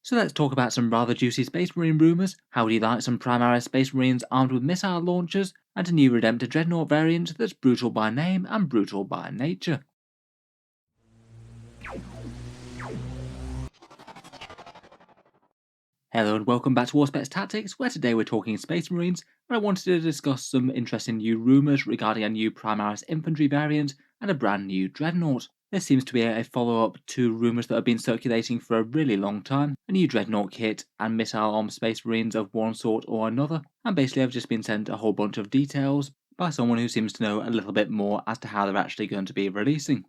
So let's talk about some rather juicy Space Marine rumours. How do you like some Primaris Space Marines armed with missile launchers, and a new Redemptor Dreadnought variant that's brutal by name and brutal by nature? Hello and welcome back to Warspecs Tactics, where today we're talking Space Marines, and I wanted to discuss some interesting new rumours regarding a new Primaris infantry variant and a brand new Dreadnought. There seems to be a follow-up to rumours that have been circulating for a really long time, a new Dreadnought kit and missile-armed Space Marines of one sort or another, and basically I've just been sent a whole bunch of details by someone who seems to know a little bit more as to how they're actually going to be releasing.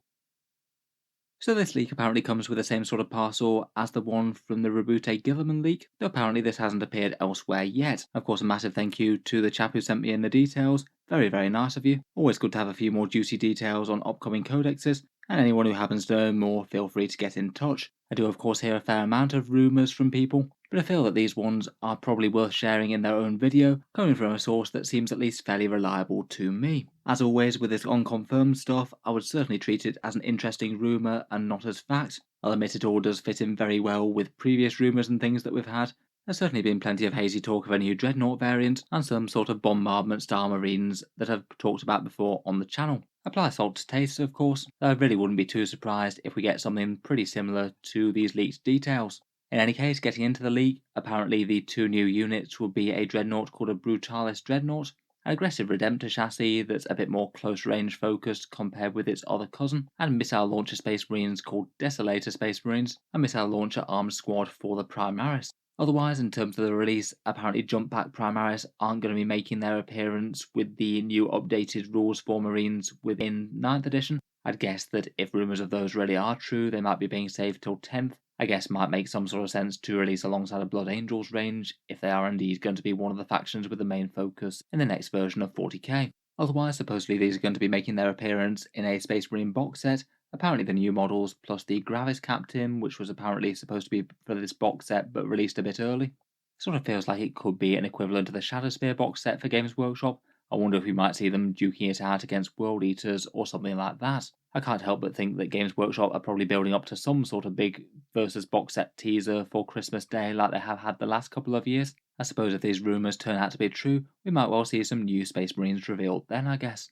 So this leak apparently comes with the same sort of parcel as the one from the Reboot Gilliman leak, though apparently this hasn't appeared elsewhere yet. Of course, a massive thank you to the chap who sent me in the details. Very, very nice of you. Always good to have a few more juicy details on upcoming codexes, and anyone who happens to know more, feel free to get in touch. I do of course hear a fair amount of rumours from people, but I feel that these ones are probably worth sharing in their own video, coming from a source that seems at least fairly reliable to me. As always with this unconfirmed stuff, I would certainly treat it as an interesting rumour and not as fact. I'll admit it all does fit in very well with previous rumours and things that we've had. There's certainly been plenty of hazy talk of a new Dreadnought variant and some sort of bombardment style marines that I've talked about before on the channel. Apply salt to taste, of course, though I really wouldn't be too surprised if we get something pretty similar to these leaked details. In any case, getting into the leak, apparently the two new units will be a Dreadnought called a Brutalis Dreadnought, an aggressive Redemptor chassis that's a bit more close range focused compared with its other cousin, and missile launcher Space Marines called Desolator Space Marines, a missile launcher armed squad for the Primaris. Otherwise, in terms of the release, apparently Jump Pack Primaris aren't going to be making their appearance with the new updated rules for Marines within 9th edition. I'd guess that if rumours of those really are true, they might be being saved till 10th. I guess might make some sort of sense to release alongside a Blood Angels range if they are indeed going to be one of the factions with the main focus in the next version of 40k. Otherwise, supposedly these are going to be making their appearance in a Space Marine box set, apparently the new models plus the Gravis Captain, which was apparently supposed to be for this box set but released a bit early. Sort of feels like it could be an equivalent to the Shadowspear box set for Games Workshop. I wonder if we might see them duking it out against World Eaters or something like that. I can't help but think that Games Workshop are probably building up to some sort of big versus box set teaser for Christmas Day like they have had the last couple of years. I suppose if these rumours turn out to be true, we might well see some new Space Marines revealed then, I guess.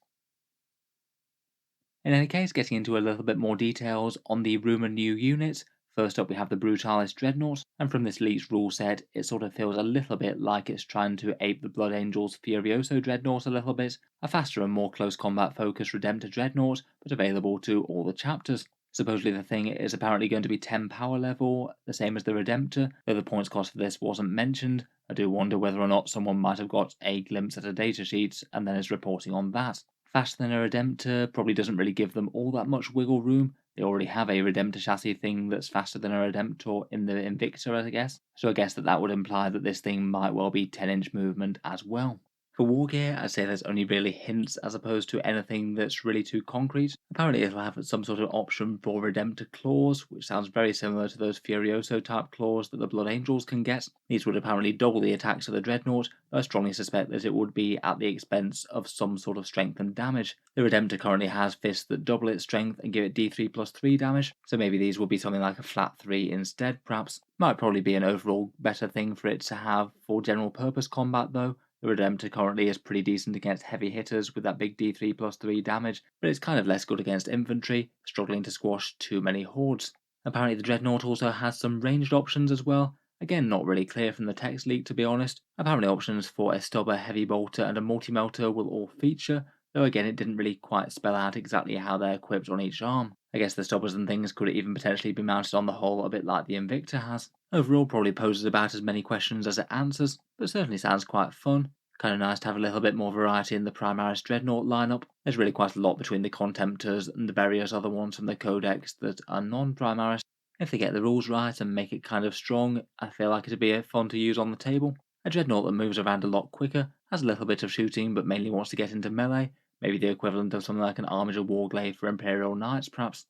In any case, getting into a little bit more details on the rumoured new units. First up we have the Brutalis Dreadnought, and from this leaked rule set it sort of feels a little bit like it's trying to ape the Blood Angels Furioso Dreadnought a little bit, a faster and more close combat focused Redemptor Dreadnought, but available to all the chapters. Supposedly the thing is apparently going to be 10 power level, the same as the Redemptor, though the points cost for this wasn't mentioned. I do wonder whether or not someone might have got a glimpse at a datasheet and then is reporting on that. Faster than a Redemptor probably doesn't really give them all that much wiggle room. They already have a Redemptor chassis thing that's faster than a Redemptor in the Invicta, I guess. So I guess that would imply that this thing might well be 10-inch movement as well. For war gear, I'd say there's only really hints as opposed to anything that's really too concrete. Apparently it'll have some sort of option for Redemptor claws, which sounds very similar to those Furioso type claws that the Blood Angels can get. These would apparently double the attacks of the Dreadnought, though I strongly suspect that it would be at the expense of some sort of strength and damage. The Redemptor currently has fists that double its strength and give it D3 plus 3 damage, so maybe these will be something like a flat 3 instead perhaps. Might probably be an overall better thing for it to have for general purpose combat though. The Redemptor currently is pretty decent against heavy hitters with that big D3 plus 3 damage, but it's kind of less good against infantry, struggling to squash too many hordes. Apparently the Dreadnought also has some ranged options as well, again not really clear from the text leak to be honest. Apparently options for a stubber, heavy bolter and a multi-melter will all feature, though again it didn't really quite spell out exactly how they're equipped on each arm. I guess the stubbers and things could even potentially be mounted on the hull a bit like the Invicta has. Overall probably poses about as many questions as it answers, but certainly sounds quite fun. Kind of nice to have a little bit more variety in the Primaris Dreadnought lineup. There's really quite a lot between the Contemptors and the various other ones from the Codex that are non-Primaris. If they get the rules right and make it kind of strong, I feel like it'd be fun to use on the table. A Dreadnought that moves around a lot quicker, has a little bit of shooting but mainly wants to get into melee, maybe the equivalent of something like an Armiger Warglaive for Imperial Knights perhaps.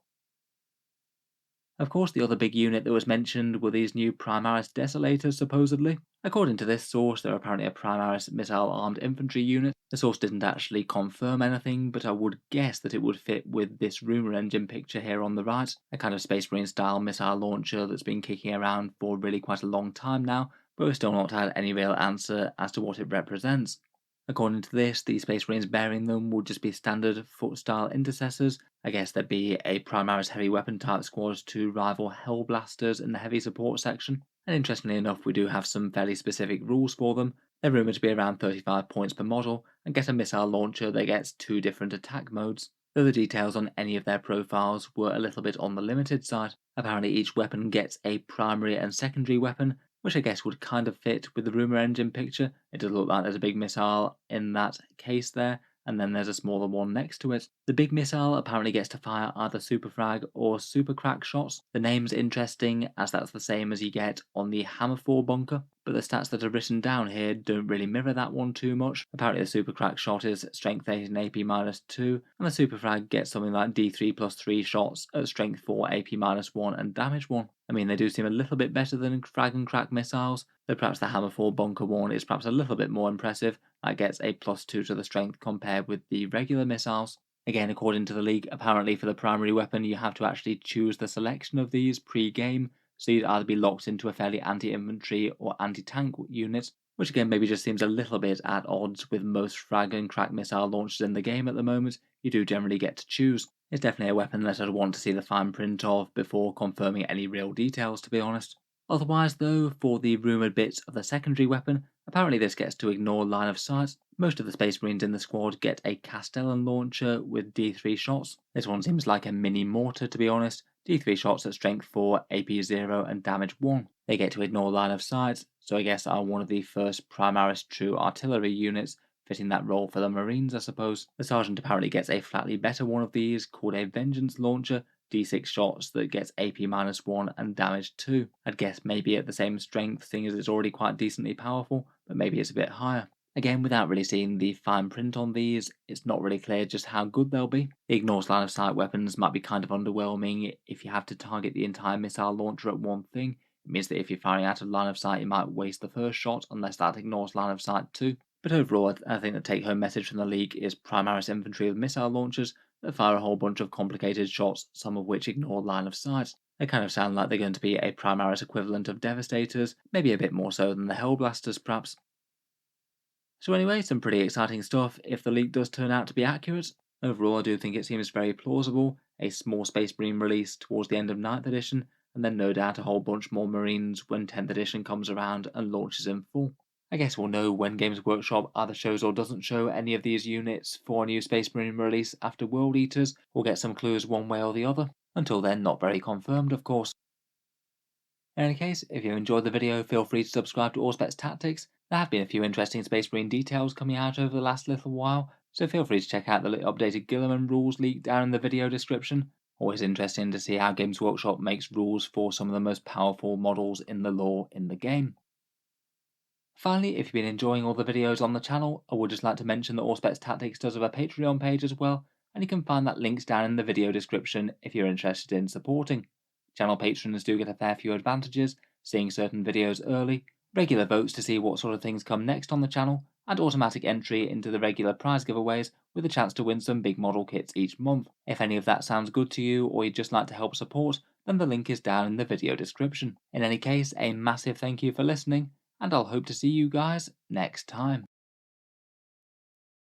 Of course, the other big unit that was mentioned were these new Primaris Desolators, supposedly. According to this source, they're apparently a Primaris missile-armed infantry unit. The source didn't actually confirm anything, but I would guess that it would fit with this rumour engine picture here on the right, a kind of Space Marine style missile launcher that's been kicking around for really quite a long time now, but we've still not had any real answer as to what it represents. According to this, the Space Marines bearing them would just be standard foot-style intercessors. I guess there'd be a Primaris heavy weapon type squad to rival Hellblasters in the heavy support section. And interestingly enough, we do have some fairly specific rules for them. They're rumoured to be around 35 points per model, and get a missile launcher that gets 2 different attack modes. Though the details on any of their profiles were a little bit on the limited side. Apparently each weapon gets a primary and secondary weapon, which I guess would kind of fit with the rumour engine picture. It does look like there's a big missile in that case there, and then there's a smaller one next to it. The big missile apparently gets to fire either super frag or super crack shots. The name's interesting, as that's the same as you get on the Hammer 4 bunker, but the stats that are written down here don't really mirror that one too much. Apparently the super crack shot is strength 8 and AP -2, and the super frag gets something like D3 plus 3 shots at strength 4, AP -1 and damage 1. I mean, they do seem a little bit better than frag and crack missiles, though perhaps the Hammer 4 bunker one is perhaps a little bit more impressive. That gets a +2 to the strength compared with the regular missiles. Again, according to the league, apparently for the primary weapon you have to actually choose the selection of these pre-game, so you'd either be locked into a fairly anti-infantry or anti-tank unit, which again maybe just seems a little bit at odds with most frag and crack missile launchers in the game at the moment. You do generally get to choose. It's definitely a weapon that I'd want to see the fine print of before confirming any real details, to be honest. Otherwise though, for the rumoured bits of the secondary weapon, apparently this gets to ignore line of sight. Most of the Space Marines in the squad get a Castellan launcher with D3 shots. This one seems like a mini mortar, to be honest. D3 shots at strength 4, AP 0 and damage 1. They get to ignore line of sight, so I guess are one of the first Primaris true artillery units, fitting that role for the Marines, I suppose. The Sergeant apparently gets a flatly better one of these, called a Vengeance launcher, D6 shots that gets AP -1 and damage 2. I'd guess maybe at the same strength, seeing as it's already quite decently powerful, but maybe it's a bit higher. Again, without really seeing the fine print on these, it's not really clear just how good they'll be. The ignores line of sight weapons might be kind of underwhelming if you have to target the entire missile launcher at one thing. It means that if you're firing out of line of sight, you might waste the first shot unless that ignores line of sight too. But overall, I think the take-home message from the league is Primaris infantry with missile launchers that fire a whole bunch of complicated shots, some of which ignore line of sight. They kind of sound like they're going to be a Primaris equivalent of Devastators, maybe a bit more so than the Hellblasters perhaps. So anyway, some pretty exciting stuff if the leak does turn out to be accurate. Overall, I do think it seems very plausible. A small Space Marine release towards the end of 9th edition, and then no doubt a whole bunch more Marines when 10th edition comes around and launches in full. I guess we'll know when Games Workshop either shows or doesn't show any of these units for a new Space Marine release after World Eaters. We'll get some clues one way or the other. Until then, not very confirmed, of course. In any case, if you enjoyed the video, feel free to subscribe to Auspex Tactics. There have been a few interesting Space Marine details coming out over the last little while, so feel free to check out the updated Guilliman rules leak down in the video description. Always interesting to see how Games Workshop makes rules for some of the most powerful models in the lore in the game. Finally, if you've been enjoying all the videos on the channel, I would just like to mention that Auspex Tactics does have a Patreon page as well, and you can find that links down in the video description if you're interested in supporting. Channel patrons do get a fair few advantages, seeing certain videos early, regular votes to see what sort of things come next on the channel, and automatic entry into the regular prize giveaways with a chance to win some big model kits each month. If any of that sounds good to you or you'd just like to help support, then the link is down in the video description. In any case, a massive thank you for listening, and I'll hope to see you guys next time.